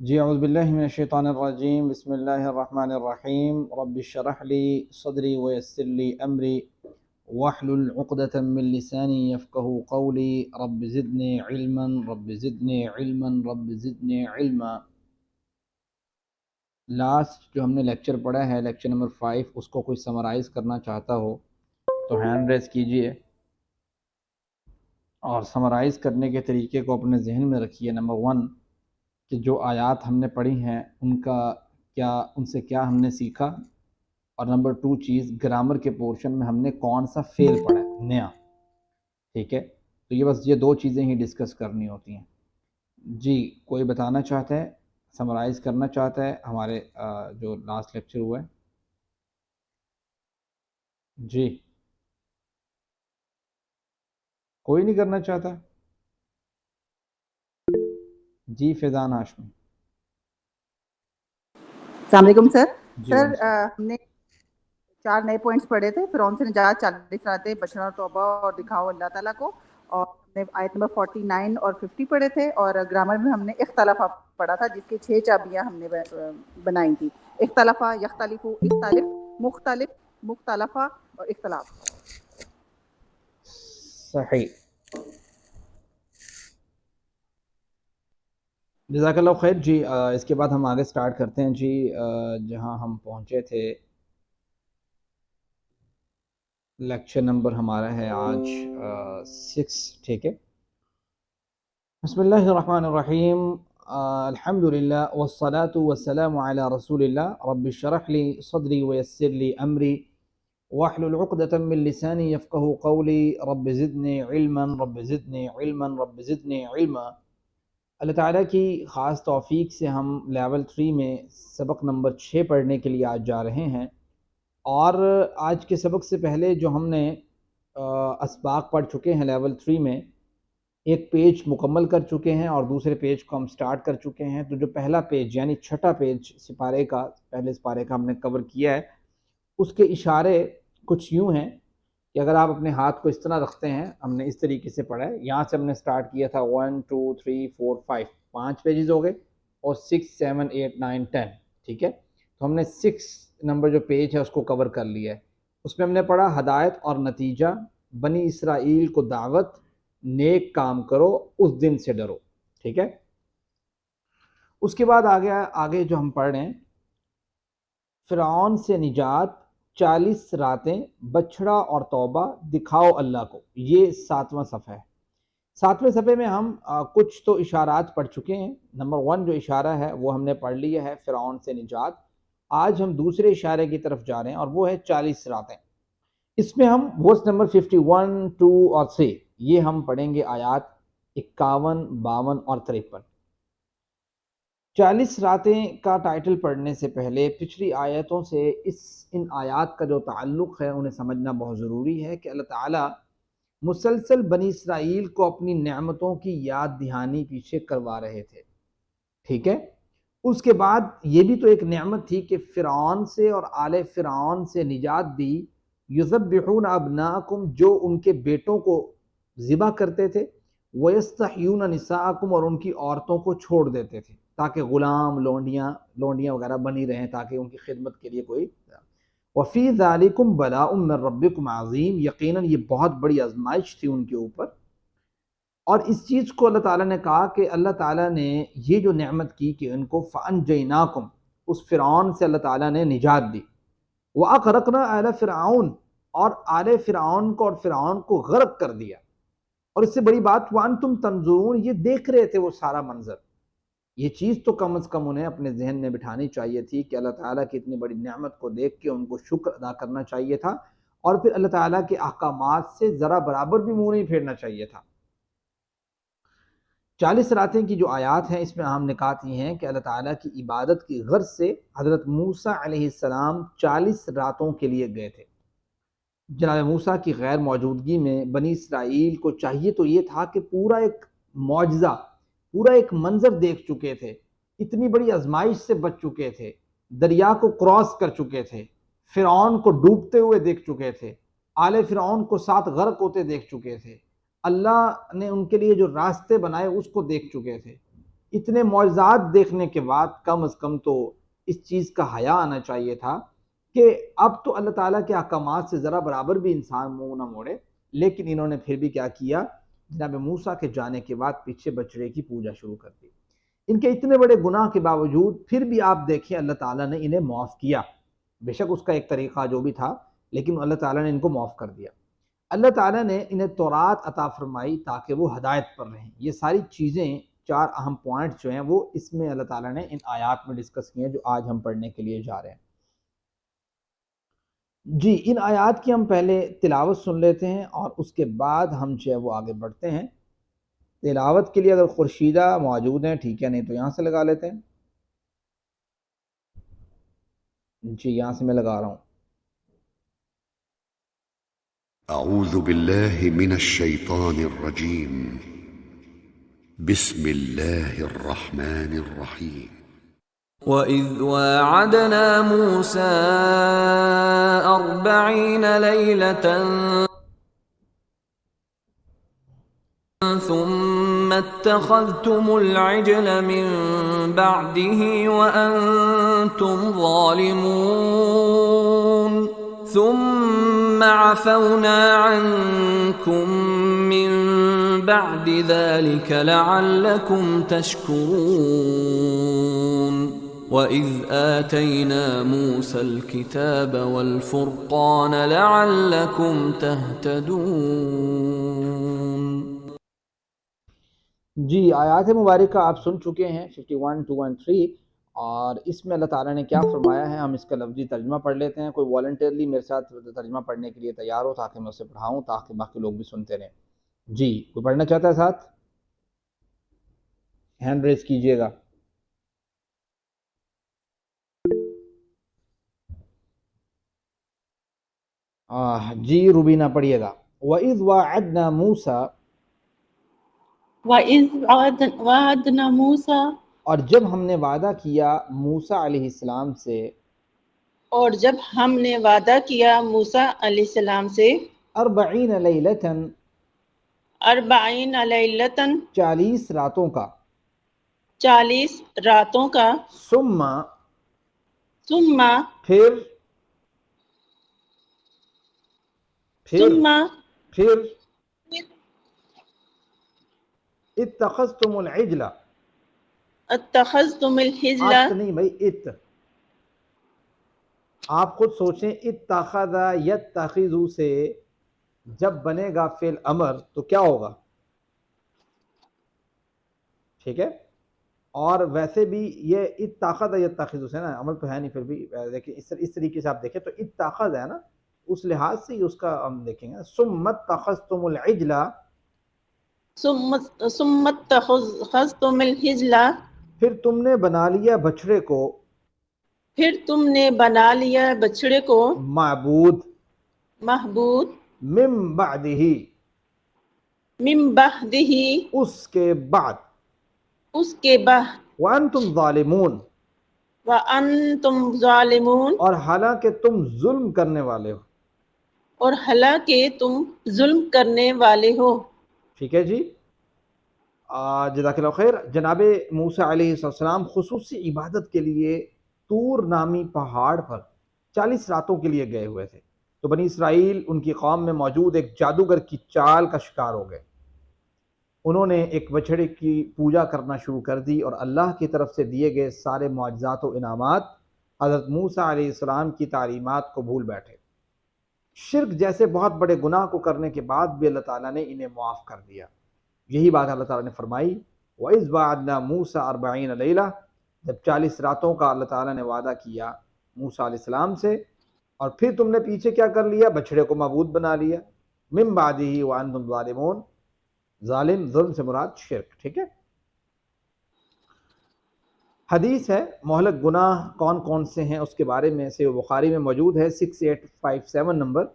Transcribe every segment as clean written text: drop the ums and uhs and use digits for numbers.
جی اعوذ باللہ من الشیطان الرجیم، بسم اللہ الرحمن الرحیم، رب اشرح لی صدری ویسر لی امری واحلل عقدۃ من لسانی یفقهوا قولی رب زدنی علما رب زدنی علما رب زدنی علما۔ لاسٹ جو ہم نے لیکچر پڑھا ہے، لیکچر نمبر 5، اس کو کوئی سمرائز کرنا چاہتا ہو تو ہینڈ ریز کیجئے اور سمرائز کرنے کے طریقے کو اپنے ذہن میں رکھیے۔ نمبر 1 کہ جو آیات ہم نے پڑھی ہیں ان سے کیا ہم نے سیکھا، اور نمبر 2 چیز گرامر کے پورشن میں ہم نے کون سا فعل پڑھا ہے نیا، ٹھیک ہے؟ تو یہ 2 چیزیں ہی ڈسکس کرنی ہوتی ہیں۔ جی کوئی بتانا چاہتا ہے، سمرائز کرنا چاہتا ہے ہمارے جو لاسٹ لیکچر ہوا ہے؟ جی کوئی نہیں کرنا چاہتا؟ جی فیضان ہاشمی۔ السلام علیکم سر۔ جی سر وعلیکم السلام۔ ہم نے 4 نئے پوائنٹس پڑھے تھے، فرعون سے نجات، 40 راتیں، بچنا اور توبہ، اور دکھاؤ اللہ تعالیٰ کو، اور ہم نے آیت نمبر 49 اور 50 پڑھے تھے، اور گرامر میں ہم نے اختلاف پڑھا تھا جس کی 6 چابیاں ہم نے بنائی تھی: اختلافہ، یختلف، اختلف، مختلف، مختلفہ اور اختلاف۔ صحیح، جزاک اللہ خیر۔ جی اس کے بعد ہم آگے سٹارٹ کرتے ہیں۔ جی جہاں ہم پہنچے تھے، لیکچر نمبر ہمارا ہے آج 6، ٹھیک ہے؟ بسم اللہ الرحمن الرحیم، الحمدللہ والصلاة والسلام علی رسول اللہ، رب اشرح لی صدری ویسر لی امری واحلل عقدۃ من لسانی یفقهوا قولی رب زدنی علما رب زدنی علما رب زدنی علما۔ اللہ تعالیٰ کی خاص توفیق سے ہم لیول 3 میں سبق نمبر 6 پڑھنے کے لیے آج جا رہے ہیں، اور آج کے سبق سے پہلے جو ہم نے اسباق پڑھ چکے ہیں لیول 3 میں، ایک پیج مکمل کر چکے ہیں اور دوسرے پیج کو ہم سٹارٹ کر چکے ہیں۔ تو جو پہلا پیج یعنی 6واں پیج سپارے کا، پہلے سپارے کا ہم نے کور کیا ہے، اس کے اشارے کچھ یوں ہیں کہ اگر آپ اپنے ہاتھ کو اس طرح رکھتے ہیں، ہم نے اس طریقے سے پڑھا ہے، یہاں سے ہم نے سٹارٹ کیا تھا 1 2 3 4 5، 5 پیجز ہو گئے، اور 6 7 8 9 10، ٹھیک ہے؟ تو ہم نے 6 نمبر جو پیج ہے اس کو کور کر لیا ہے۔ اس میں ہم نے پڑھا ہدایت اور نتیجہ، بنی اسرائیل کو دعوت، نیک کام کرو، اس دن سے ڈرو، ٹھیک ہے؟ اس کے بعد آگے جو ہم پڑھ رہے ہیں، فرعون سے نجات، 40 راتیں، بچڑا اور توبہ، دکھاؤ اللہ کو، یہ 7واں صفحہ ہے۔ 7ویں صفحے میں ہم کچھ تو اشارات پڑھ چکے ہیں۔ نمبر 1 جو اشارہ ہے وہ ہم نے پڑھ لیا ہے، فرعون سے نجات۔ آج ہم دوسرے اشارے کی طرف جا رہے ہیں، اور وہ ہے 40 راتیں۔ اس میں ہم ورس نمبر 51 2 اور 3 یہ ہم پڑھیں گے، آیات 51 52 اور 53۔ 40 راتیں کا ٹائٹل پڑھنے سے پہلے پچھلی آیتوں سے ان آیات کا جو تعلق ہے انہیں سمجھنا بہت ضروری ہے کہ اللہ تعالیٰ مسلسل بنی اسرائیل کو اپنی نعمتوں کی یاد دہانی پیچھے کروا رہے تھے، ٹھیک ہے؟ اس کے بعد یہ بھی تو ایک نعمت تھی کہ فرعون سے اور آل فرعون سے نجات دی، یذبحون ابناءکم، جو ان کے بیٹوں کو ذبح کرتے تھے، ویستحیون نساءکم، اور ان کی عورتوں کو چھوڑ دیتے تھے تاکہ غلام لونڈیاں وغیرہ بنی رہیں، تاکہ ان کی خدمت کے لیے کوئی۔ وفی ذالکم بلاء من ربکم عظیم، یقیناً یہ بہت بڑی آزمائش تھی ان کے اوپر۔ اور اس چیز کو اللہ تعالیٰ نے کہا کہ اللہ تعالیٰ نے یہ جو نعمت کی کہ ان کو فانجیناکم، اس فرعون سے اللہ تعالیٰ نے نجات دی، واغرقنا آل فرعون، اور آل فرعون کو اور فرعون کو غرق کر دیا۔ اور اس سے بڑی بات وانتم تنظرون، یہ دیکھ رہے تھے وہ سارا منظر۔ یہ چیز تو کم از کم انہیں اپنے ذہن میں بٹھانی چاہیے تھی کہ اللہ تعالیٰ کی اتنی بڑی نعمت کو دیکھ کے ان کو شکر ادا کرنا چاہیے تھا، اور پھر اللہ تعالیٰ کے احکامات سے ذرا برابر بھی منہ نہیں پھیرنا چاہیے تھا۔ 40 راتیں کی جو آیات ہیں اس میں اہم نکات یہ ہیں کہ اللہ تعالیٰ کی عبادت کی غرض سے حضرت موسیٰ علیہ السلام 40 راتوں کے لیے گئے تھے۔ جناب موسیٰ کی غیر موجودگی میں بنی اسرائیل کو چاہیے تو یہ تھا کہ پورا ایک معجزہ، پورا ایک منظر دیکھ چکے تھے، اتنی بڑی آزمائش سے بچ چکے تھے، دریا کو کراس کر چکے تھے، فرعون کو ڈوبتے ہوئے دیکھ چکے تھے، آل فرعون کو ساتھ غرق ہوتے دیکھ چکے تھے، اللہ نے ان کے لیے جو راستے بنائے اس کو دیکھ چکے تھے۔ اتنے معجزات دیکھنے کے بعد کم از کم تو اس چیز کا حیا آنا چاہیے تھا کہ اب تو اللہ تعالیٰ کے احکامات سے ذرا برابر بھی انسان منہ نہ موڑے، لیکن انہوں نے پھر بھی کیا کیا، جناب موسیٰ کے جانے کے بعد پیچھے بچڑے کی پوجا شروع کر دی۔ ان کے اتنے بڑے گناہ کے باوجود پھر بھی آپ دیکھیں اللہ تعالیٰ نے انہیں معاف کیا، بے شک اس کا ایک طریقہ جو بھی تھا، لیکن اللہ تعالیٰ نے ان کو معاف کر دیا۔ اللہ تعالیٰ نے انہیں تورات عطا فرمائی تاکہ وہ ہدایت پر رہیں۔ یہ ساری چیزیں، چار اہم پوائنٹس جو ہیں وہ اس میں اللہ تعالیٰ نے ان آیات میں ڈسکس کیے ہیں جو آج ہم پڑھنے کے لیے جا رہے ہیں۔ جی ان آیات کی ہم پہلے تلاوت سن لیتے ہیں اور اس کے بعد ہم جو ہے وہ آگے بڑھتے ہیں۔ تلاوت کے لیے اگر خورشیدہ موجود ہیں ٹھیک ہے، نہیں تو یہاں سے لگا لیتے ہیں۔ جی یہاں سے میں لگا رہا ہوں۔ اعوذ باللہ من الشیطان الرجیم بسم اللہ الرحمن الرحیم وَإِذْ وَاعَدْنَا مُوسَىٰ 40 لَيْلَةً ثُمَّ اتَّخَذْتُمُ الْعِجْلَ مِن بَعْدِهِ وَأَنْتُمْ ظَالِمُونَ ثُمَّ عَفَوْنَا عَنْكُمْ مِن بَعْدِ ذَلِكَ لَعَلَّكُمْ تَشْكُرُونَ وَإِذْ آتَيْنَا مُوسَى الْكِتَابَ وَالْفُرْقَانَ لَعَلَّكُمْ تَهْتَدُونَ۔ جی آیات مبارکہ آپ سن چکے ہیں 51, 2 and 3، اور اس میں اللہ تعالیٰ نے کیا فرمایا ہے ہم اس کا لفظی ترجمہ پڑھ لیتے ہیں۔ کوئی والنٹیرلی میرے ساتھ ترجمہ پڑھنے کے لیے تیار ہو تاکہ میں اسے پڑھاؤں، تاکہ باقی لوگ بھی سنتے رہیں۔ جی کوئی پڑھنا چاہتا ہے ساتھ؟ ہینڈ ریز کیجئے گا۔ جی روبینہ پڑھیے گا۔ وَإِذْ وَاعَدْنَا مُوسَىٰ، وَإِذْ وَعَدْنَا مُوسَىٰ، اور جب ہم نے وعدہ کیا موسیٰ علیہ السلام سے، اور جب ہم نے وعدہ کیا موسیٰ علیہ السلام سے 40 لیلۃً، 40 لیلۃً 40 راتوں کا، 40 راتوں کا، ثم ثم پھر ثم اتخذتم العجل، اتخذتم الحجل، ات نہیں بھائی، آپ خود سوچیں، اتخذ یتخذ سے جب بنے گا فعل امر تو کیا ہوگا؟ ٹھیک ہے، اور ویسے بھی یہ اتخذ یتخذ سے نا عمل تو ہے نہیں، پھر بھی دیکھیں اس طریقے سے آپ دیکھیں تو اتخذ ہے نا، اس لحاظ سے ہی اس کا ہم دیکھیں گے۔ ثم اتخذتم العجل، ثم اتخذتم الحجل، پھر تم نے بنا لیا بچھڑے کو، پھر تم نے بنا لیا بچڑے کو معبود، معبود، من بعدہ، من بعدہ، اس کے بعد، اس کے بعد، وانتم ظالمون، وانتم ظالمون، اور حالانکہ تم ظلم کرنے والے ہو۔ اور حالانکہ تم ظلم کرنے والے ہو۔ ٹھیک ہے جی، جزاک اللہ خیر۔ جناب موسیٰ علیہ السلام خصوصی عبادت کے لیے طور نامی پہاڑ پر 40 راتوں کے لیے گئے ہوئے تھے، تو بنی اسرائیل ان کی قوم میں موجود ایک جادوگر کی چال کا شکار ہو گئے۔ انہوں نے ایک بچھڑے کی پوجا کرنا شروع کر دی اور اللہ کی طرف سے دیے گئے سارے معجزات و انعامات، حضرت موسیٰ علیہ السلام کی تعلیمات کو بھول بیٹھے۔ شرک جیسے بہت بڑے گناہ کو کرنے کے بعد بھی اللہ تعالیٰ نے انہیں معاف کر دیا۔ یہی بات اللہ تعالیٰ نے فرمائی، وَإِذْ وَعَدْنَا مُوسَىٰ 40 لَيْلَةً، جب 40 راتوں کا اللہ تعالیٰ نے وعدہ کیا موسیٰ علیہ السلام سے، اور پھر تم نے پیچھے کیا کر لیا؟ بچھڑے کو معبود بنا لیا۔ من بعدہ وانتم ظالمون، ظالم، ظلم سے مراد شرک۔ ٹھیک ہے، حدیث ہے مہلک گناہ کون کون سے ہیں اس کے بارے میں سے بخاری میں موجود ہے 6857 نمبر۔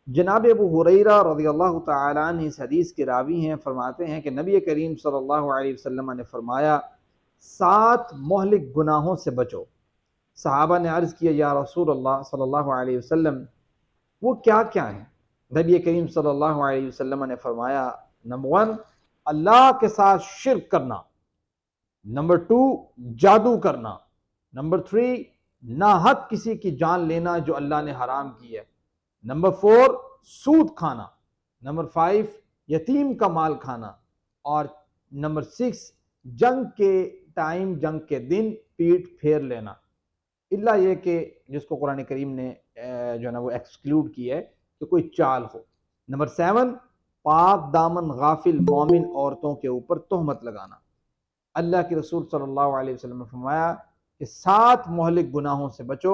جناب ابو ہریرہ رضی اللہ تعالیٰ عنہ اس حدیث کے راوی ہیں، فرماتے ہیں کہ نبی کریم صلی اللہ علیہ وسلم نے فرمایا 7 مہلک گناہوں سے بچو۔ صحابہ نے عرض کیا یا رسول اللہ صلی اللہ علیہ وسلم وہ کیا کیا ہیں؟ نبی کریم صلی اللہ علیہ وسلم نے فرمایا نمبر 1 اللہ کے ساتھ شرک کرنا، نمبر 2 جادو کرنا، نمبر 3 ناحق کسی کی جان لینا جو اللہ نے حرام کی ہے، نمبر 4 سود کھانا، نمبر 5 یتیم کا مال کھانا، اور نمبر 6 جنگ کے ٹائم، جنگ کے دن پیٹ پھیر لینا، اللہ یہ کہ جس کو قرآن کریم نے جو ہے نا وہ ایکسکلوڈ کیا ہے کہ کوئی چال ہو۔ نمبر 7 پاک دامن غافل مومن عورتوں کے اوپر تہمت لگانا۔ اللہ کے رسول صلی اللہ علیہ وسلم نے فرمایا کہ 7 مہلک گناہوں سے بچو۔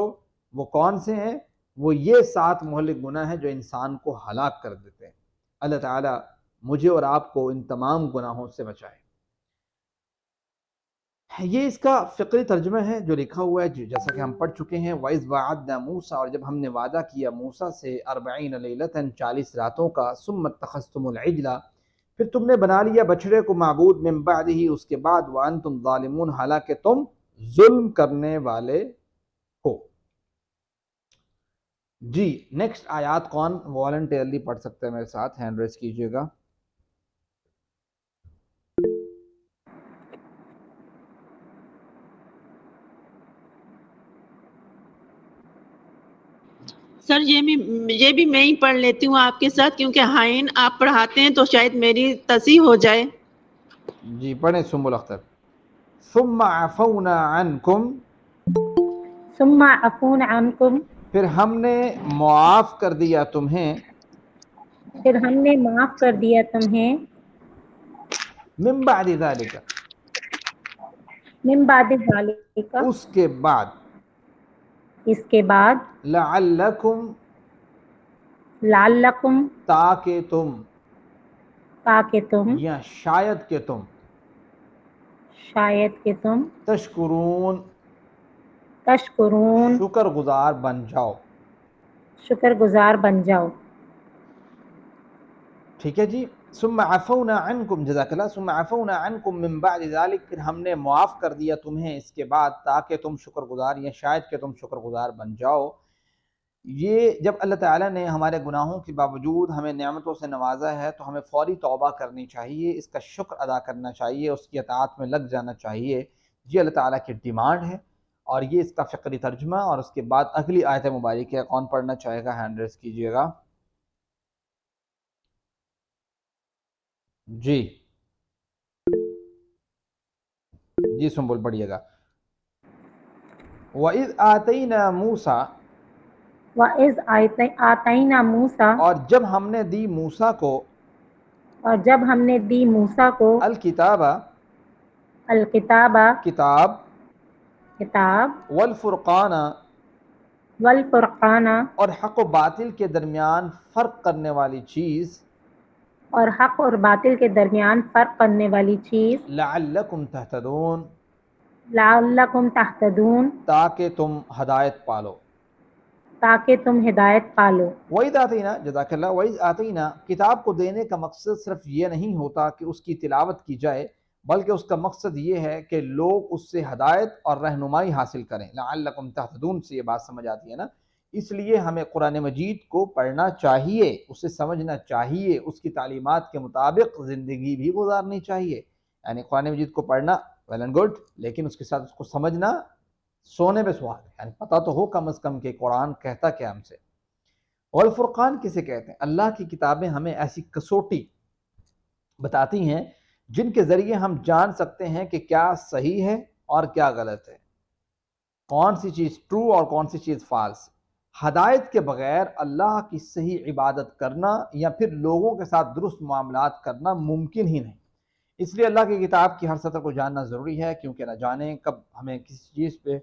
وہ کون سے ہیں؟ وہ یہ 7 مہلک گناہ ہیں جو انسان کو ہلاک کر دیتے ہیں۔ اللہ تعالیٰ مجھے اور آپ کو ان تمام گناہوں سے بچائے۔ یہ اس کا فقری ترجمہ ہے جو لکھا ہوا ہے جیسا کہ ہم پڑھ چکے ہیں۔ وَإِذْ وَعَدْنَا مُوسَىٰ، اور جب ہم نے وعدہ کیا موسیٰ سے 40 لیلۃً 40 راتوں کا، ثُمَّ اتَّخَذْتُمُ الْعِجْلَ، پھر تم نے بنا لیا بچڑے کو معبود، من بعدہ، اس کے بعد، وَأَنْتُمْ ظَالِمُونَ، حالانکہ تم ظلم کرنے والے ہو۔ جی نیکسٹ آیات کون والنٹیئرلی پڑھ سکتے ہیں میرے ساتھ؟ ہینڈ ریز کیجئے گا۔ سر یہ بھی میں ہی پڑھ لیتی ہوں آپ کے ساتھ، کیونکہ ہائن آپ پڑھاتے ہیں تو شاید میری تصحیح ہو جائے۔ جی پڑھیں سنبل اختر۔ ثم عفونا عنکم، ثم عفونا عنکم، پھر ہم نے معاف کر دیا تمہیں، پھر ہم نے معاف کر دیا تمہیں، من بعد ذالک، من بعد ذالک، اس کے بعد، اس کے بعد، لعلکم، لعلکم، تاکہ تم، تاکہ تم، یا شاید کہ تم، شاید کہ تم، تشکرون، تشکرون، شکر گزار بن جاؤ۔ شکر گزار بن جاؤ۔ ٹھیک ہے جی۔ ثم عفونا عنکم، جزاک اللہ، ثم عفونا عنکم من بعد ذلک، پھر ہم نے معاف کر دیا تمہیں اس کے بعد، تاکہ تم شکر گزار یا شاید کہ تم شکر گزار بن جاؤ۔ یہ جب اللہ تعالیٰ نے ہمارے گناہوں کے باوجود ہمیں نعمتوں سے نوازا ہے تو ہمیں فوری توبہ کرنی چاہیے، اس کا شکر ادا کرنا چاہیے، اس کی اطاعت میں لگ جانا چاہیے۔ یہ اللہ تعالیٰ کی ڈیمانڈ ہے، اور یہ اس کا فقری ترجمہ۔ اور اس کے بعد اگلی آیت مبارک ہے، کون پڑھنا چاہے گا؟ ہینڈ ریز کیجئے گا۔ جی سنبل پڑھیے گا۔ وَإِذْ آتَيْنَا مُوسَىٰ، وَإِذْ آتَيْنَا مُوسَىٰ، اور جب ہم نے دی موسیٰ کو، اور جب ہم نے دی موسیٰ کو، الکتاب، الکتاب، کتاب، کتاب، والفرقان، والفرقان، اور حق و باطل کے درمیان فرق کرنے والی چیز، اور حق اور باطل کے درمیان فرق کرنے والی چیز، لعلکم تہتدون، لعلکم تہتدون، تاکہ تم ہدایت پالو۔ تاکہ تم ہدایت پالو۔ وَإِذْ آتَيْنَا، جزاک اللہ، وَإِذْ آتَيْنَا، کتاب کو دینے کا مقصد صرف یہ نہیں ہوتا کہ اس کی تلاوت کی جائے، بلکہ اس کا مقصد یہ ہے کہ لوگ اس سے ہدایت اور رہنمائی حاصل کریں۔ لعلکم تہتدون سے یہ بات سمجھ آتی ہے نا، اس لیے ہمیں قرآن مجید کو پڑھنا چاہیے، اسے سمجھنا چاہیے، اس کی تعلیمات کے مطابق زندگی بھی گزارنی چاہیے۔ یعنی قرآن مجید کو پڑھنا ویل اینڈ گڈ، لیکن اس کے ساتھ اس کو سمجھنا سونے پہ سوال ہے، یعنی پتہ تو ہو کم از کم کہ قرآن کہتا کیا ہم سے۔ والفرقان کسے کہتے ہیں؟ اللہ کی کتابیں ہمیں ایسی کسوٹی بتاتی ہیں جن کے ذریعے ہم جان سکتے ہیں کہ کیا صحیح ہے اور کیا غلط ہے، کون سی چیز ٹرو اور کون سی چیز فالس۔ ہدایت کے بغیر اللہ کی صحیح عبادت کرنا یا پھر لوگوں کے ساتھ درست معاملات کرنا ممکن ہی نہیں۔ اس لیے اللہ کی کتاب کی ہر سطر کو جاننا ضروری ہے، کیونکہ نہ جانے کب ہمیں کسی چیز پہ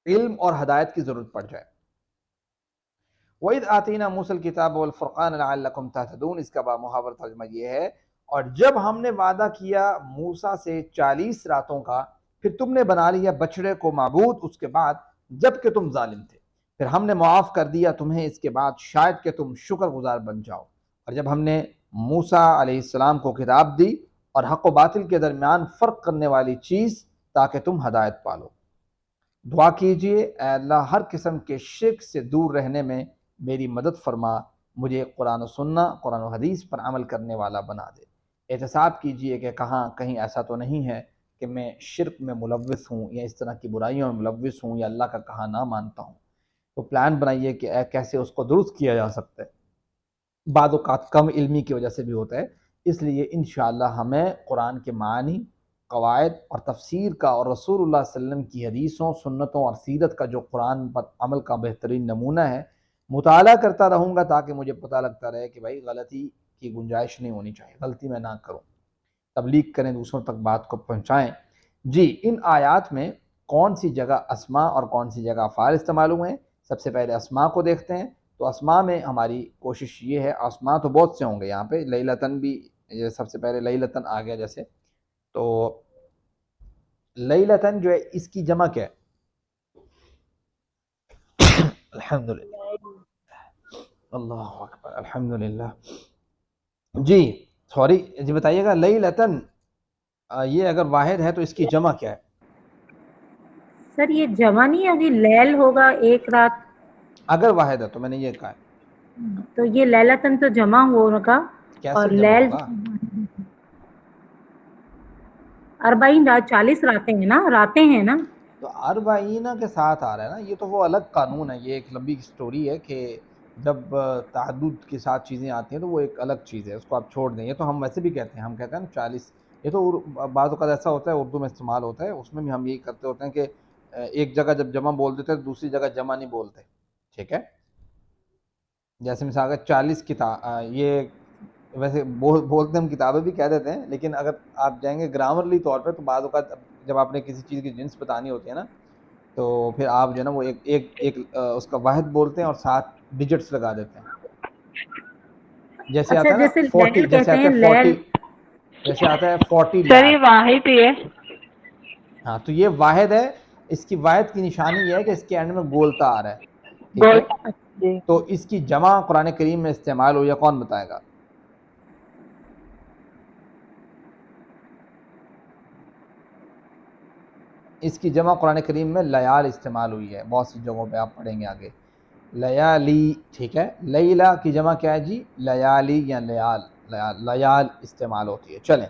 علم اور ہدایت کی ضرورت پڑ جائے۔ وَإِذْ آتَيْنَا مُوسَىٰ الْكِتَابَ وَالْفُرْقَانَ لَعَلَّكُمْ تَهْتَدُونَ، اس کا بامحاور ترجمہ یہ ہے، اور جب ہم نے وعدہ کیا موسیٰ سے 40 راتوں کا، پھر تم نے بنا لیا بچڑے کو معبود اس کے بعد، جب کہ تم ظالم تھے، پھر ہم نے معاف کر دیا تمہیں اس کے بعد، شاید کہ تم شکر گزار بن جاؤ۔ اور جب ہم نے موسیٰ علیہ السلام کو کتاب دی اور حق و باطل کے درمیان فرق کرنے والی چیز، تاکہ تم ہدایت پالو۔ دعا کیجئے، اے اللہ ہر قسم کے شرک سے دور رہنے میں میری مدد فرما، مجھے قرآن و سننا، قرآن و حدیث پر عمل کرنے والا بنا دے۔ احتساب کیجئے کہ کہیں ایسا تو نہیں ہے کہ میں شرک میں ملوث ہوں یا اس طرح کی برائیوں میں ملوث ہوں یا اللہ کا کہا نہ مانتا ہوں، تو پلان بنائیے کہ کیسے اس کو درست کیا جا سکتا ہے۔ بعض اوقات کم علمی کی وجہ سے بھی ہوتا ہے، اس لیے انشاءاللہ ہمیں قرآن کے معنی، قواعد اور تفسیر کا اور رسول اللہ صلی اللہ علیہ وسلم کی حدیثوں، سنتوں اور سیرت کا جو قرآن پر عمل کا بہترین نمونہ ہے، مطالعہ کرتا رہوں گا تاکہ مجھے پتہ لگتا رہے کہ بھائی غلطی کی گنجائش نہیں ہونی چاہیے، غلطی میں نہ کروں، تبلیغ کریں، دوسروں تک بات کو پہنچائیں۔ جی، ان آیات میں کون سی جگہ اسماء اور کون سی جگہ افعال استعمال ہوئے ہیں؟ سب سے پہلے اسماء کو دیکھتے ہیں۔ تو اسماء میں ہماری کوشش یہ ہے، اسماء تو بہت سے ہوں گے، یہاں پہ لیلتن بھی سب سے پہلے لیلتن آ گیا جیسے، تو لیلتن جو ہے اس کی جمع کیا ہے؟ الحمدللہ، اللہ اکبر، الحمدللہ۔ جی سوری جی بتائیے گا، لیلتن یہ اگر واحد ہے تو اس کی جمع کیا ہے؟ سر یہ جمع نہیں ہوگی، لیل ہوگا ایک رات، اگر واحد ہے تو میں نے یہ کہا ہے، تو یہ لیلتن تو جمع ہوگا، کیسے اور جمع لیل ہوگا؟ 40 رات، 40 راتیں ہیں نا، راتیں ہیں نا۔ تو اربعینہ کے ساتھ آ رہا ہے نا، یہ تو وہ الگ قانون ہے، یہ ایک لمبی سٹوری ہے کہ جب تعدد کے ساتھ چیزیں آتی ہیں تو وہ ایک الگ چیز ہے، اس کو آپ چھوڑ دیں۔ یہ تو ہم ویسے بھی کہتے ہیں، ہم کہتے ہیں نا 40، یہ تو بعض اوقات ایسا ہوتا ہے اردو میں استعمال ہوتا ہے، اس میں بھی ہم یہی کرتے ہوتے ہیں کہ ایک جگہ جب جمع بول دیتے ہیں دوسری جگہ جمع نہیں بولتے، ٹھیک ہے؟ جیسے مثال اگر 40 کتاب، یہ ویسے بولتے ہم کتابیں بھی کہہ دیتے ہیں، لیکن اگر آپ جائیں گے گرامرلی طور پہ تو بعض اوقات جب آپ نے کسی چیز کی جنس بتانی ہوتی ہے نا، تو پھر آپ جو ہے نا وہ ایک اس کا واحد بولتے ہیں اور 7 ڈیجٹس لگا دیتے ہیں، جیسے اچھا آتا ہے نا جیسے 40، لیل جیسے کہتے آتا ہیں، ہے لیل 40، جیسے آتا ہے 40 سر یہ لیب، واحد ہی ہے۔ ہاں تو یہ واحد ہے، اس کی واحد کی نشانی یہ ہے کہ اس کے اینڈ میں گولتا آ رہا ہے، ٹھیک گول ہے؟ جی تو اس کی جمع قرآن کریم میں استعمال ہوئی ہے، کون بتائے گا؟ اس کی جمع قرآن کریم میں لیال استعمال ہوئی ہے، بہت سی جگہوں پہ آپ پڑھیں گے آگے، لیالی، ٹھیک ہے؟ لیلا کی جمع کیا ہے جی؟ لیالی یا لیال، لیال استعمال ہوتی ہے۔ چلیں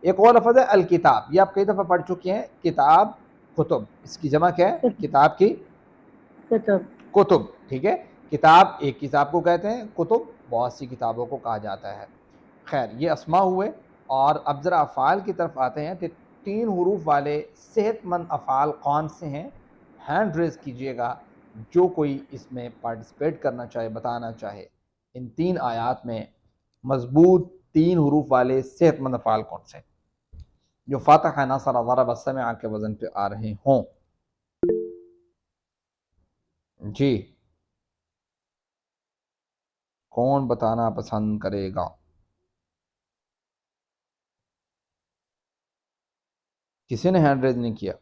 ایک اور لفظ ہے الکتاب، یہ آپ کئی دفعہ پڑھ چکے ہیں، کتاب، کتب، اس کی جمع کیا ہے؟ کتاب کی کتب، کتب، ٹھیک ہے؟ کتاب ایک کتاب کو کہتے ہیں، کتب بہت سی کتابوں کو کہا جاتا ہے۔ خیر یہ اسماء ہوئے، اور اب ذرا افعال کی طرف آتے ہیں کہ 3 حروف والے صحت مند افعال کون سے ہیں؟ ہینڈ ریز کیجئے گا جو کوئی اس میں پارٹیسپیٹ کرنا چاہے، بتانا چاہے ان 3 آیات میں مضبوط 3 حروف والے صحت مند افعال کون سے جو فتح، نصر، ضرب، سمع کے وزن پہ آ رہے ہوں؟ جی کون بتانا پسند کرے گا؟ کسی نے ہینڈ ریز نہیں کیا؟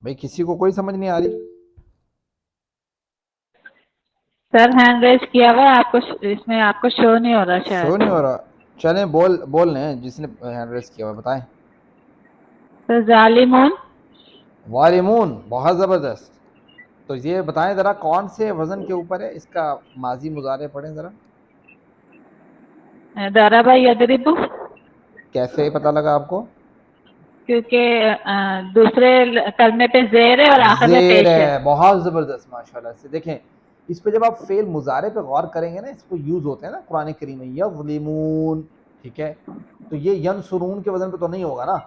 بھئی کسی کو کوئی سمجھ نہیں آ رہی؟ سر ہینڈ ریز کیا ہوا ہے، آپ کو اس میں آپ کو شو نہیں ہو رہا شو شاید۔ نہیں ہو رہا؟ چلیں بول لیں جس نے ہینڈ ریز کیا ہوا بتائیں۔ سر ظالمون، والمون، بہت زبردست۔ تو یہ بتائیں ذرا کون سے وزن کے اوپر ہے، اس کا ماضی مضارع پڑھیں ذرا، ضرب یضرب، کیسے پتہ لگا آپ کو؟ کیونکہ دوسرے کلمے پہ زیر ہے اور آخر میں زیر پیش ہے۔ ہے، بہت زبردست، ماشاءاللہ سے۔ دیکھیں اس پہ جب آپ فعل مضارع پہ غور کریں گے نا، اس کو یوز ہوتے ہیں نا قرآن کریم میں، یظلمون، ٹھیک ہے؟ تو یہ ینصرون کے وزن پہ تو نہیں ہوگا نا،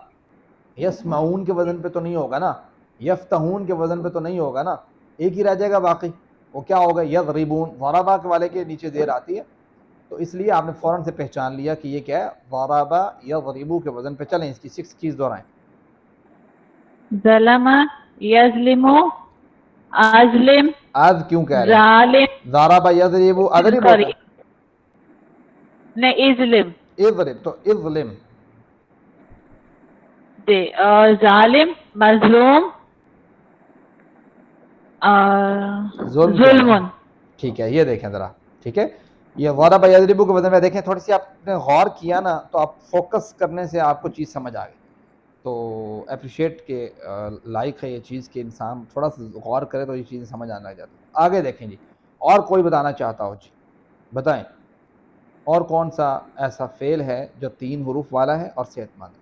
یسمعون کے وزن پہ تو نہیں ہوگا نا، یفتحون کے وزن پہ تو نہیں ہوگا نا، ایک ہی رہ جائے گا باقی، وہ کیا ہوگا؟ یضربون، ضربا کے والے کے نیچے زیر آتی ہے، تو اس لیے آپ نے فوراً سے پہچان لیا کہ یہ کیا ہے؟ ضربا یضربو کے وزن پہ۔ چلیں اس کی 6 کیز دہرائیں۔ ظلم، یظلم، ازلم، آج کیوں کہہ رہے ہیں؟ ظالم، ضربا یضربو، اضرب ہوتا ہے، نہیں ازلم اضرب تو اظلم، جی، اور ظالم، مظلوم، ظلم کہہ رہے ہیں، ظلم۔ ٹھیک ہے؟ یہ دیکھیں ذرا، ٹھیک ہے؟ یہ ضرب یضرب کے وزن میں دیکھیں، تھوڑی سی آپ نے غور کیا نا تو آپ فوکس کرنے سے آپ کو چیز سمجھ آ گئی، تو اپریشیٹ کے لائق ہے یہ چیز کہ انسان تھوڑا سا غور کرے تو یہ چیزیں سمجھ آنے لگ جاتی ہیں۔ آگے دیکھیں جی، اور کوئی بتانا چاہتا ہو جی بتائیں، اور کون سا ایسا فعل ہے جو 3 حروف والا ہے اور صحت مند ہے؟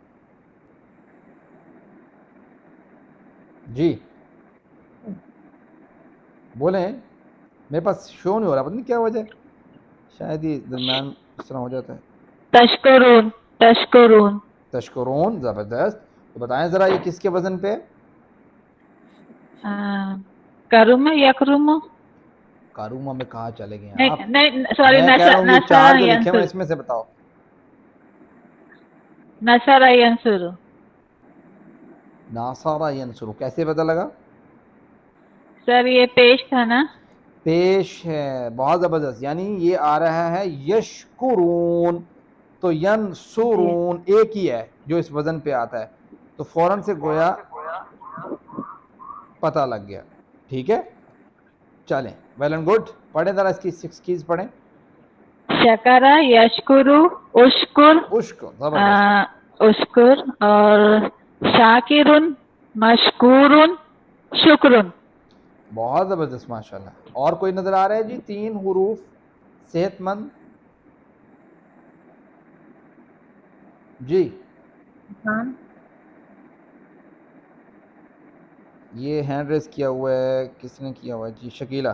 جی بولیں، میرے پاس شو نہیں ہو رہا، پتہ نہیں کیا وجہ ہے، شاید یہ درمیان اس طرح ہو جاتا ہے. تشکرون تشکرون تشکرون، زبردست. تو بتائیں ذرا یہ کس کے وزن پہ ہے؟ کرم یکرم، کاروما میں کہاں چلے گئے ہیں آپ؟ نہیں سوری، میں کہہ رہا ہوں یہ 4 جو لکھے ہوئے ینصر، اس میں سے بتاؤ. نصر ینصر، ناصارہ ینصرو، کیسے پتہ لگا؟ سر یہ پیش تھا نا. پیش ہے، بہت زبردست. یعنی یہ آ رہا ہے یشکرون، تو ینصرون ایک ہی ہے جو اس وزن پہ آتا ہے، تو فوراً سے گویا پتہ لگ گیا. ٹھیک ہے چلیں، ویل اینڈ گڈ. پڑھیں ذرا اس کی 6 کیز پڑھیں. شکرا یشکرو، اشکر، اشکر، زبردست. اشکر، اور شاکرن، مشکورن، شکرن. بہت زبردست، ماشاءاللہ. اور کوئی نظر آ رہا ہے جی 3 حروف صحت مند؟ جی یہ ہینڈ ریز کیا ہوا ہے، کس نے کیا ہوا ہے جی؟ شکیلہ.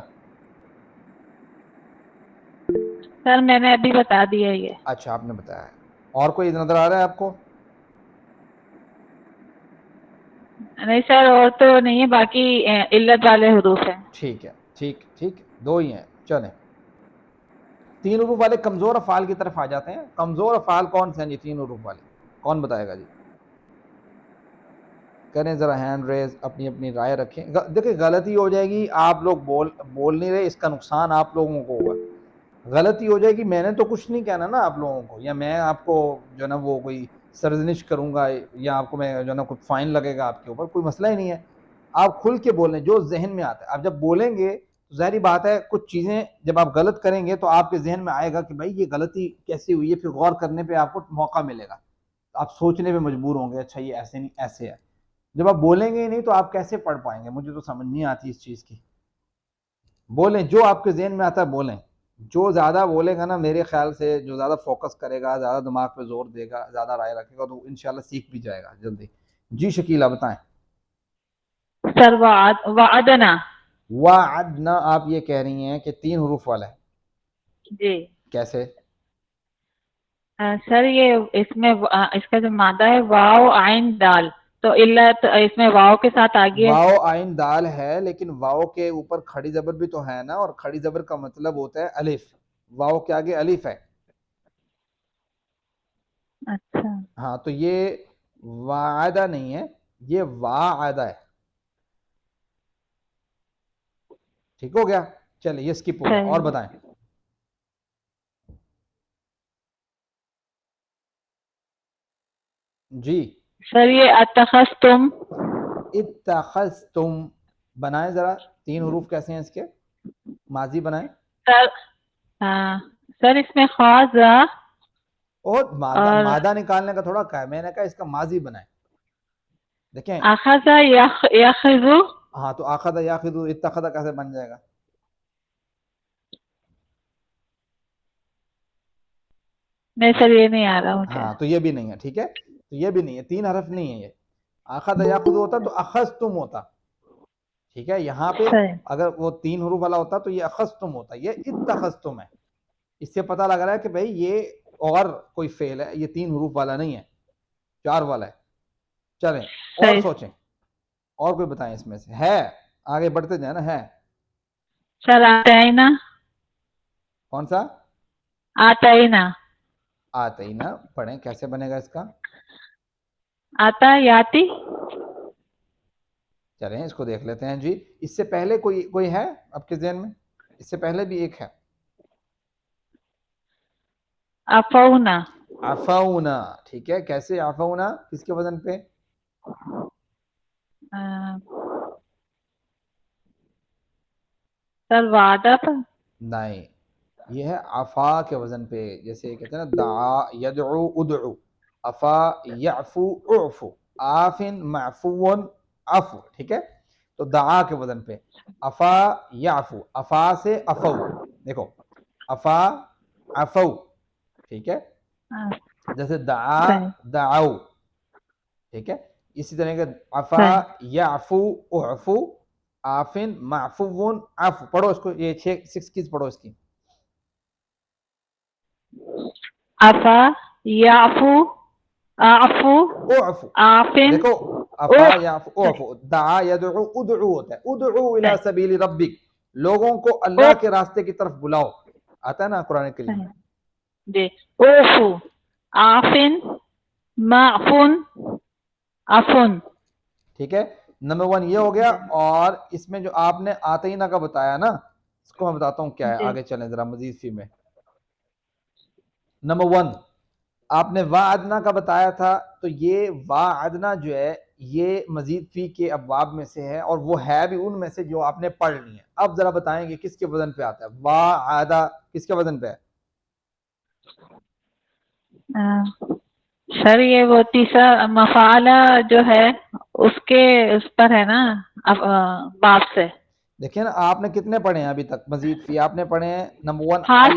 سر میں نے ابھی بتا دیا یہ. اچھا آپ نے بتایا ہے. اور کوئی نظر آ رہا ہے آپ کو؟ نہیں سر اور تو نہیں ہے، باقی علت والے حروف ہیں. ٹھیک ہے، ٹھیک ٹھیک، 2 ہی ہیں. چلیں 3 حروف والے کمزور افعال کی طرف آ جاتے ہیں. کمزور افعال کون سے ہیں جی 3 حروف والے؟ کون بتائے گا جی؟ کریں ذرا ہینڈ ریز، اپنی اپنی رائے رکھیں. دیکھیں غلطی ہو جائے گی، آپ لوگ بول نہیں رہے، اس کا نقصان آپ لوگوں کو ہوگا. غلطی ہو جائے گی، میں نے تو کچھ نہیں کہنا نا آپ لوگوں کو، یا میں آپ کو جو ہے نا وہ کوئی سرزنش کروں گا، یا آپ کو میں جو ہے نا کوئی فائن لگے گا آپ کے اوپر، کوئی مسئلہ ہی نہیں ہے. آپ کھل کے بولیں جو ذہن میں آتا ہے. آپ جب بولیں گے تو ظاہری بات ہے کچھ چیزیں جب آپ غلط کریں گے تو آپ کے ذہن میں آئے گا کہ بھائی یہ غلطی کیسی ہوئی ہے، پھر غور کرنے پہ آپ کو موقع ملے گا، آپ سوچنے پہ مجبور ہوں گے اچھا یہ ایسے نہیں ایسے ہے. جب آپ بولیں گے ہی نہیں تو آپ کیسے پڑھ پائیں گے؟ مجھے تو سمجھ نہیں آتی اس چیز کی. بولیں جو آپ کے ذہن میں آتا ہے بولیں. جو زیادہ بولے گا نا میرے خیال سے، جو زیادہ فوکس کرے گا، زیادہ دماغ پہ زور دے گا، زیادہ رائے رکھے گا، تو انشاءاللہ سیکھ بھی جائے گا جلدی. جی شکیلہ بتائیں. سر وعدنا. وعدنا آپ یہ کہہ رہی ہیں کہ 3 حروف والا ہے، جی کیسے؟ سر یہ اس میں اس کا جو مادہ ہے واو عین دال، تو علت اس میں واو کے ساتھ آگے. واو عین دال ہے، لیکن واو کے اوپر کھڑی زبر بھی تو ہے نا، اور کھڑی زبر کا مطلب ہوتا ہے الف. واو کے آگے الف ہے. اچھا ہاں تو یہ وعدہ نہیں ہے، یہ واعدہ ہے. ٹھیک ہو گیا؟ چلے یہ سکپ ہو گیا. اور بتائیں. جی سر یہ اتخذتم. اتخذتم بنائیں ذرا، 3 حروف کیسے ہیں اس کے؟ ماضی بنائیں. سر اس میں خواجہ اور مادہ نکالنے کا تھوڑا کہا ہے، میں نے کہا اس کا ماضی بنائیں. دیکھیں اخذ یاخذ. ہاں تو اخذ یاخذ، اتخذ کیسے بن جائے گا؟ نہیں سر یہ نہیں آ رہا مجھے. ہاں تو یہ بھی نہیں ہے. ٹھیک ہے تو یہ بھی نہیں ہے، 3 حرف نہیں ہے. یہ اخذ یاخذ ہوتا تو اخذتم ہوتا. ٹھیک ہے یہاں پہ اگر وہ 3 حروف والا ہوتا تو یہ اخذتم ہوتا، یہ اتخذتم ہے. اس سے پتہ لگ رہا ہے کہ بھائی یہ اور کوئی فعل ہے، یہ 3 حروف والا نہیں ہے، 4 والا ہے. چلیں اور سوچیں، اور کوئی بتائیں اس میں سے ہے. آگے بڑھتے جائیں نا. ہے سر آتینا. کون سا؟ آتینا. آتینا پڑھیں، کیسے بنے گا اس کا؟ آتا یاتی. چلیں اس کو دیکھ لیتے ہیں جی. اس سے پہلے کوئی ہے آپ کے ذہن میں؟ اس سے پہلے بھی ایک ہے. عفونا. عفونا. ٹھیک ہے کیسے عفونا؟ کس کے وزن پہ؟ سر وعدہ پر نہیں، یہ ہے عفا کے وزن پہ. جیسے کہتے ہیں نا دعا یدعو ادعو، عفا یعفو اعفو، عافن معفون عفو. ٹھیک ہے تو دعا کے وزن پہ. افا یعفو، افا سے افو، دیکھو افا افو، ٹھیک ہے. ہاں، جیسے دعا صحیح، دعو، ٹھیک ہے. اسی طرح کے افا صحیح، یعفو اعفو، آفن معفون عفو. پڑھو اس کو، یہ 6 کیز پڑھو اس کی. افا یعفو اعفو اعفو، آفن دیکھو افا یعفو اعفو، دعا یدعو ادعو ہوتا ہے. ادعو الی سبیل ربک، لوگوں کو اللہ کے راستے کی طرف بلاؤ، آتا ہے نا قرآن کریم میں. جی اوفو آفن معفن عفن. ٹھیک ہے. نمبر 1 یہ ہو گیا. اور اس میں جو آپ نے آتینہ کا بتایا نا، اس کو میں بتاتا ہوں کیا ہے. جی آگے چلیں ذرا مزید فی میں. نمبر 1 آپ نے وعدنا کا بتایا تھا، تو یہ وعدنا جو ہے یہ مزید فی کے ابواب میں سے ہے، اور وہ ہے بھی ان میں سے جو آپ نے پڑھ لی ہیں. اب ذرا بتائیں گے کس کے وزن پہ آتا ہے. وعدہ کس کے وزن پہ ہے؟ سر یہ وہ تیسرا مفعلہ جو ہے اس کے اس پر ہے نا باب سے. دیکھیں نا آپ نے کتنے پڑھے ہیں ابھی تک مزید فی؟ آپ نے پڑھے ہیں نمبر 1 ہاں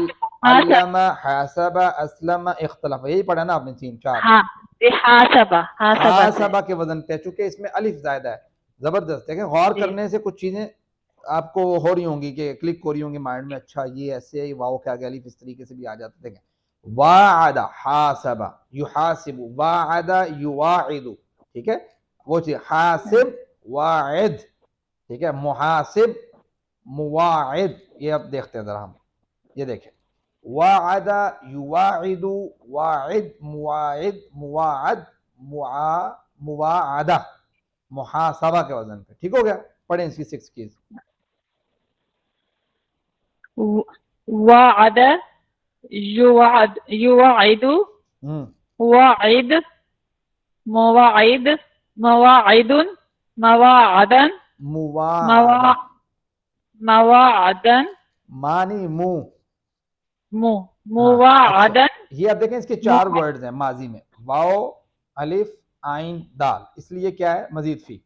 ہاں سر، علم حاسب اسلم اختلف، یہی پڑھا نا آپ نے 3 4. ہاں جی حاسبہ حاسبہ سے. حاسبہ کے وزن پہ، چونکہ اس میں الف زائدہ ہے. زبردست. دیکھیں غور جی کرنے سے کچھ چیزیں آپ کو ہو رہی ہوں گی کہ کلک ہو رہی ہوں گی مائنڈ میں. اچھا یہ ایسے ہے، واو کیا گیا الف اس طریقے سے بھی آ جاتا ہے. دیکھیں وعد حاسب یحاسب، وعد یواعد، ٹھیک ہے. وہ چیز حاسب واعد، ٹھیک ہے. محاسب مواعد. یہ اب دیکھتے ہیں ذرا ہم، یہ دیکھیں وعد یواعد، واعد مواعد مواعد مواعدہ، محاسبہ کے وزن پہ. ٹھیک ہو گیا. پڑھیں اس کی 6 کیز. وعد یوعد یوعد وعد مواعد مواعد مواعدا مواعدہ، مواعدا معنی منہ. مواعدا. یہ اب دیکھیں اس کے 4 ورڈز ہیں ماضی میں، واو الف عین دال، اس لیے کیا ہے مزید فی.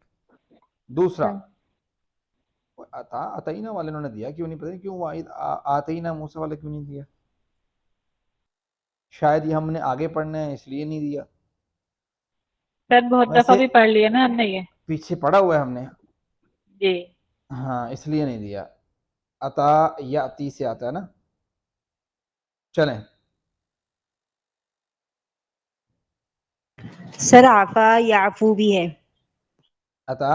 دوسرا آتینہ والے انہوں نے دیا، کیوں نہیں پتہ کیوں واحد آتینہ موسیٰ والے کیوں نہیں دیا. شاید یہ ہم نے آگے پڑھنا ہے اس لیے نہیں دیا. سر بہت دفعہ بھی پڑھ لیا نا ہم نے یہ. پیچھے پڑھا ہوا ہے ہم نے، جی ہاں اس لیے نہیں دیا. عطا یاتی سے آتا ہے نا. چلیں سر عفا یعفو بھی ہے. عطا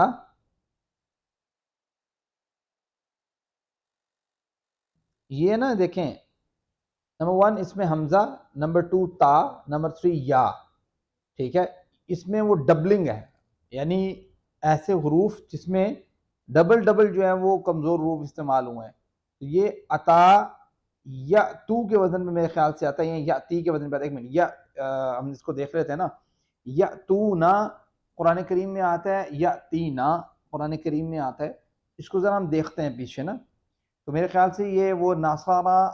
یہ نا دیکھیں نمبر 1 اس میں حمزہ، نمبر 2 تا، نمبر 3 یا، ٹھیک ہے. اس میں وہ ڈبلنگ ہے، یعنی ایسے حروف جس میں ڈبل ڈبل جو ہے وہ کمزور حروف استعمال ہوئے ہیں. تو یہ عطا یا تو کے وزن میں میرے خیال سے آتا ہے، یا تی کے وزن پہ آتا ہے. ایک منٹ، یا ہم اس کو دیکھ لیتے ہیں نا. یا تو نا قرآن کریم میں آتا ہے، یا تی نا قرآن کریم میں آتا ہے. اس کو ذرا ہم دیکھتے ہیں پیچھے نا. تو میرے خیال سے یہ وہ ناصارہ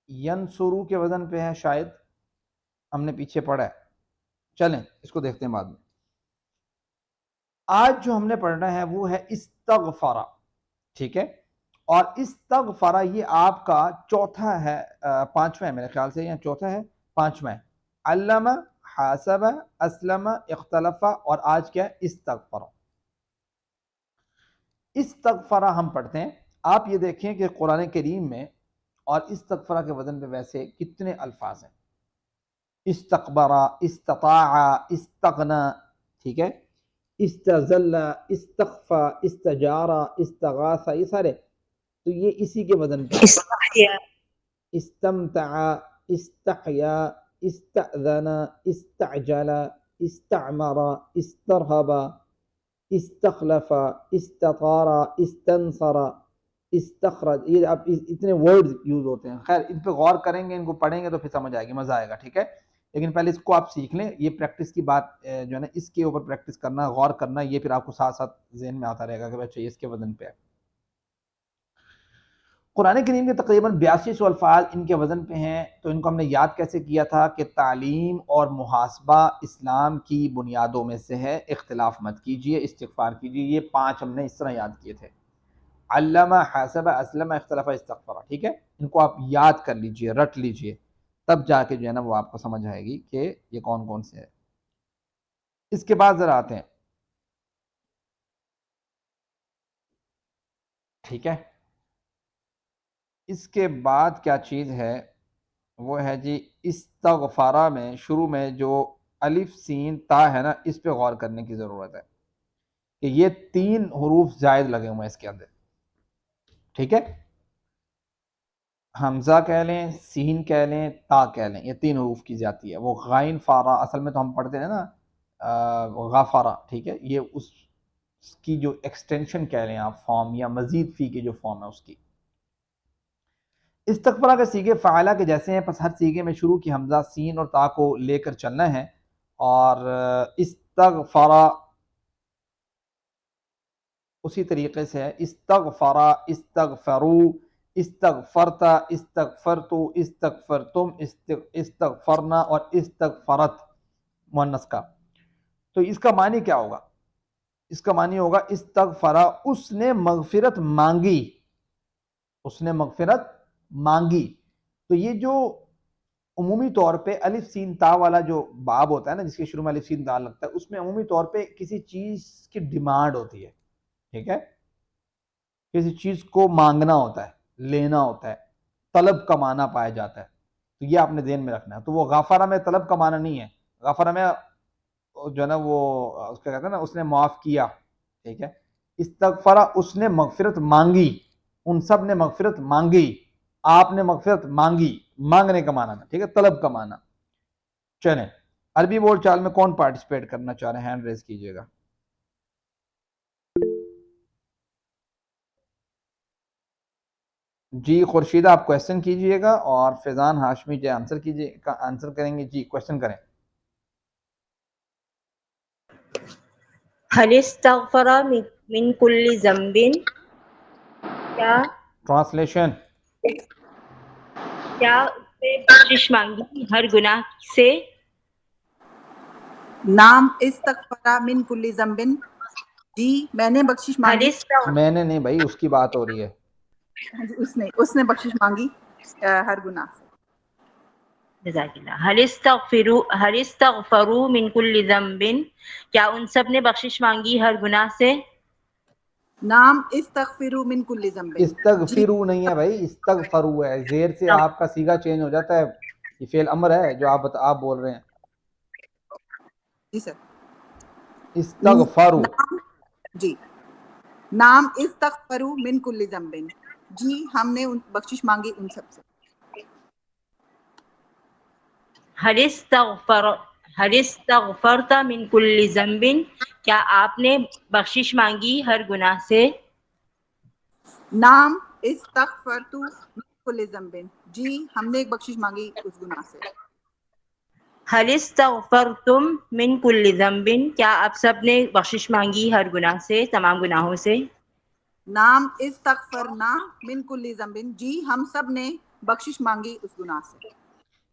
ینصرو کے وزن پہ ہے شاید، ہم نے پیچھے پڑھا ہے. چلیں اس کو دیکھتے ہیں بعد میں. آج جو ہم نے پڑھنا ہے وہ ہے استغفرہ، ٹھیک ہے. اور استغفرہ یہ آپ کا چوتھا ہے، 5واں ہے میرے خیال سے، یا چوتھا ہے 5واں ہے. علم حاسب اسلم اختلف، اور آج کیا ہے استغفرہ. استغفرہ ہم پڑھتے ہیں. آپ یہ دیکھیں کہ قرآن کریم میں اور استغفرہ کے وزن پہ ویسے کتنے الفاظ ہیں. استقبرا، استطاع، استغنا، ٹھیک ہے. استذل، استخفا، استجارا، استغاثہ، یہ سارے تو یہ اسی کے وزن پہ. استمتع، استحیا، استأذن، استعجل، استعمر، استرهب، استخلف، استطار، استنصر، استخرج. یہ اب اتنے ورڈز یوز ہوتے ہیں. خیر ان پہ غور کریں گے، ان کو پڑھیں گے تو پھر سمجھ آئے گی، مزہ آئے گا. ٹھیک ہے. لیکن پہلے اس کو آپ سیکھ لیں. یہ پریکٹس کی بات جو ہے نا، اس کے اوپر پریکٹس کرنا، غور کرنا، یہ پھر آپ کو ساتھ ساتھ ذہن میں آتا رہے گا کہ اچھا یہ اس کے وزن پہ ہے. قرآن کریم کے تقریباً 8200 الفاظ ان کے وزن پہ ہیں. تو ان کو ہم نے یاد کیسے کیا تھا کہ تعلیم اور محاسبہ اسلام کی بنیادوں میں سے ہے. اختلاف مت کیجئے، استغفار کیجئے. یہ 5 ہم نے اس طرح یاد کیے تھے: علامہ، حاسب، اسلم، اختلف، استغفر. ٹھیک ہے، ان کو آپ یاد کر لیجئے، رٹ لیجئے، تب جا کے جو ہے نا وہ آپ کو سمجھ آئے گی کہ یہ کون کون سے ہے. اس کے بعد ذرا آتے ہیں. ٹھیک ہے، اس کے بعد کیا چیز ہے وہ ہے جی استغفارہ میں شروع میں جو الف سین تا ہے نا، اس پہ غور کرنے کی ضرورت ہے کہ یہ 3 حروف زائد لگے ہوئے ہیں اس کے اندر. ٹھیک ہے، حمزہ کہہ لیں، سین کہہ لیں، تا کہہ لیں، یہ 3 حروف کی جاتی ہے. وہ غائن فارا اصل میں تو ہم پڑھتے ہیں نا غافارہ. ٹھیک ہے، یہ اس کی جو ایکسٹینشن کہہ لیں آپ، فارم یا مزید فی کی جو فارم ہے اس کی. استغفرہ کے سیغے فعالہ کے جیسے ہیں، پس ہر سیغے میں شروع کی حمزہ، سین اور تا کو لے کر چلنا ہے. اور استغفرہ اسی طریقے سے ہے: استغفرہ، استغفرو، استغفرتا، استغفرتو، استغفرتم، استغفرنا اور استغفرت مؤنث کا. تو اس کا معنی کیا ہوگا؟ اس کا معنی ہوگا استغفرہ، اس نے مغفرت مانگی، اس نے مغفرت مانگی. تو یہ جو عمومی طور پہ الف سین تا والا جو باب ہوتا ہے نا، جس کے شروع میں الف سین تا لگتا ہے، اس میں عمومی طور پہ کسی چیز کی ڈیمانڈ ہوتی ہے. ٹھیک ہے، کسی چیز کو مانگنا ہوتا ہے، لینا ہوتا ہے، طلب کا معنی پایا جاتا ہے. تو یہ آپ نے ذہن میں رکھنا ہے. تو وہ غفرہ میں طلب کا معنی نہیں ہے. غفرہ میں جو ہے نا وہ اس کا کہتے ہیں نا اس نے معاف کیا. ٹھیک ہے، استغفرہ اس نے مغفرت مانگی، ان سب نے مغفرت مانگی، آپ نے مغفرت مانگی، مانگنے کا معنی. ٹھیک ہے، طلب کا معنی. چلیں، عربی بول چال میں کون پارٹیسپیٹ کرنا چاہ رہے ہیں؟ ہینڈ ریز کیجئے گا. جی خورشیدہ آپ کویسچن کیجئے گا، اور فیضان ہاشمی جو آنسر کیجئے، آنسر کریں گے. جی کویسچن کریں. هل استغفر من كل ذنب کیا ٹرانسلیشن. اس سے بخشش مانگی ہر گناہ سے؟ نام استغفر من کل ذنب، جی میں نے بخشش هل مانگی. استغفر میں نے نہیں بھائی، اس کی بات ہو رہی ہے. ہاں جی، اس نے بخشش مانگی ہر گناہ سے. جزاک اللہ. هل استغفروا من كل ذنب، کیا ان سب نے بخشش مانگی ہر گناہ سے؟ نام استغفروا من کل ذنب، جی استغفرو نہیں ہے بھائی، استغفرو ہے. زیر سے آپ کا سیگا چینج ہو جاتا ہے. یہ فعل امر ہے جو آپ بول رہے ہیں. جی سر. استغفرو. نام جی، نام استغفروا من کل ذنب، جی ہم نے بخشش مانگی ان سب سے. هل استغفرت من كل ذنب، کیا آپ نے بخشش مانگی ہر گناہ سے؟ نام استغفرت من کل ذنب، جی ہم نے بخشش مانگی اس گناہ سے. هل استغفرتم من كل ذنب، کیا آپ سب نے بخشش مانگی ہر گناہ سے، تمام گناہوں سے؟ نام استغفرنا من کل ذنب، جی ہم سب نے بخشش مانگی اس گناہ سے.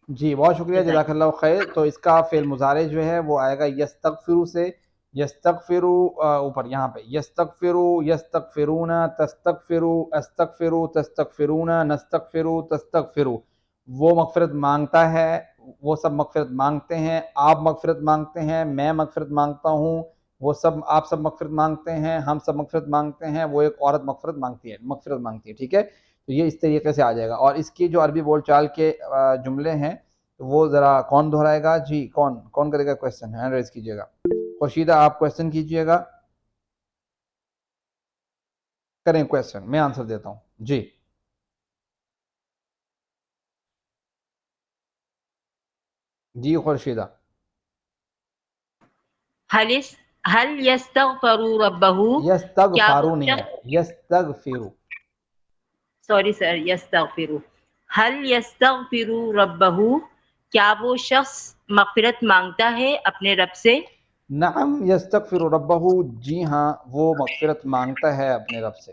جی بہت شکریہ، جزاک اللہ خیر. تو اس کا فعل مضارع جو ہے وہ آئے گا یستغفرو سے. یستغفرو اوپر یہاں پہ یستغفرو، یستغفرون، تستغفرو، استغفرو، تستغفرون، نستغفرو، تستغفرو. وہ مغفرت مانگتا ہے، وہ سب مغفرت مانگتے ہیں، آپ مغفرت مانگتے ہیں، میں مغفرت مانگتا ہوں، وہ سب آپ سب مغفرت مانگتے ہیں، ہم سب مغفرت مانگتے ہیں، وہ ایک عورت مغفرت مانگتی ہے. ٹھیک ہے، تو یہ اس طریقے سے آ جائے گا. اور اس کی جو عربی بول چال کے جملے ہیں وہ ذرا کون دہرائے گا؟ جی کون کرے گا کویسچن؟ ہینڈ ریز کیجئے گا. خورشیدہ آپ کویسچن کیجئے گا. کریں کویسچن، میں آنسر دیتا ہوں. جی جی خورشیدہ. هل یستغفروا ربہ، کیا وہ یستغفرو نہیں ہے، شخص، یستغفرو. Sorry sir, یستغفروا. هل یستغفروا ربہ، کیا وہ شخص مغفرت مانگتا ہے اپنے رب سے؟ نعم یستغفر ربہ، جی ہاں وہ مغفرت مانگتا ہے اپنے رب سے.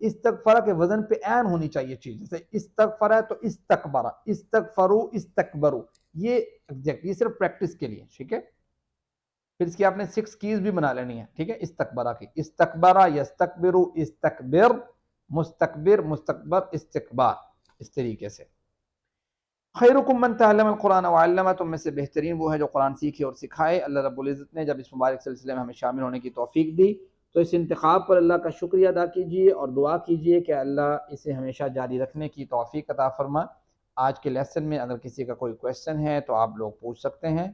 استغفر کے وزن پہ عین ہونی چاہیے چیز، جیسے استغفر ہے تو استکبر، استغفروا استکبروا، یہ ایگزیکٹلی صرف پریکٹس کے لیے، ٹھیک ہے؟ پھر اس کی آپ نے 6 کیز بھی بنا لینی ہے، ٹھیک ہے؟ استکبرہ کی، استکبرہ، یستکبرو، استکبر، مستکبر، مستکبر، استکبار، اس طریقے سے۔ خیرکم من تعلم القرآن وعلمہ، تم میں سے بہترین وہ ہے جو قرآن سیکھے اور سکھائے۔ اللہ رب العزت نے جب اس مبارک سلسلے میں ہمیں شامل ہونے کی توفیق دی تو اس انتخاب پر اللہ کا شکریہ ادا کیجئے اور دعا کیجئے کہ اللہ اسے ہمیشہ جاری رکھنے کی توفیق عطا فرما۔ آج کے لیسن میں اگر کسی کا کوئی کویسچن ہے تو آپ لوگ پوچھ سکتے ہیں۔